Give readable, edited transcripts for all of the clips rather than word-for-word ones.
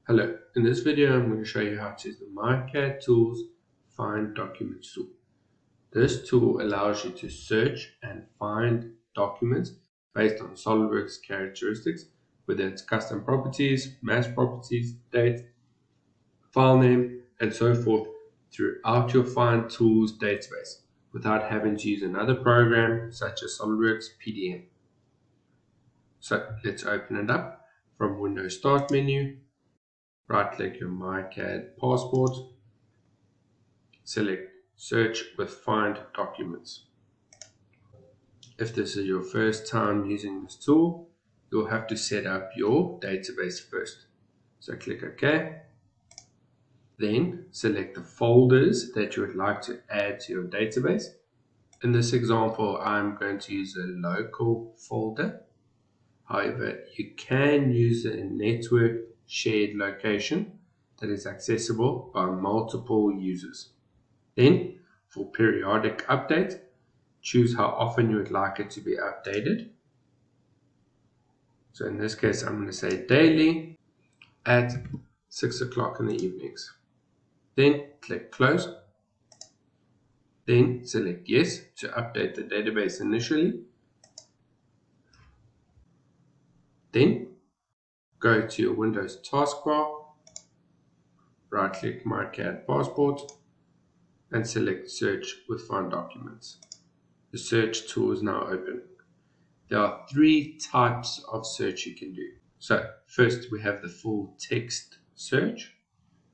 Hello, in this video I'm going to show you how to use the myCADtools Find Documents tool. This tool allows you to search and find documents based on SOLIDWORKS characteristics, whether it's custom properties, mass properties, date, file name, and so forth throughout your Find Tools database without having to use another program such as SOLIDWORKS PDM. So let's open it up from Windows Start menu. Right-click your myCAD passport, select Search with Find Documents. If this is your first time using this tool, you'll have to set up your database first. So click OK. Then select the folders that you would like to add to your database. In this example, I'm going to use a local folder. However, you can use a network shared location that is accessible by multiple users. Then, for periodic update, choose how often you would like it to be updated. So in this case, I'm going to say daily at 6 o'clock in the evenings. Then click Close. Then select Yes to update the database initially. Then go to your Windows taskbar, right-click myCAD passport, and select Search with Find Documents. The search tool is now open. There are three types of search you can do. So first we have the full text search,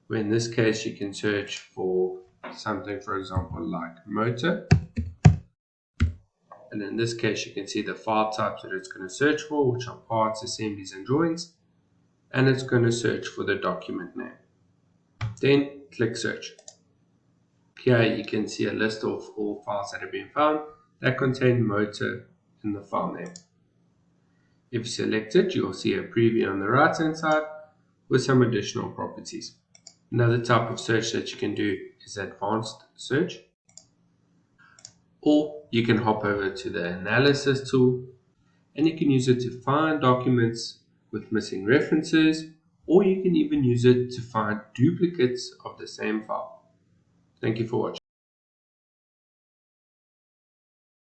where in this case you can search for something, for example, like motor. And in this case you can see the file types that it's going to search for, which are parts, assemblies, and drawings. And it's going to search for the document name. Then click Search. Here you can see a list of all files that have been found that contain motor in the file name. If you select it, you'll see a preview on the right hand side with some additional properties. Another type of search that you can do is advanced search. Or you can hop over to the analysis tool and you can use it to find documents with missing references, or you can even use it to find duplicates of the same file. Thank you for watching.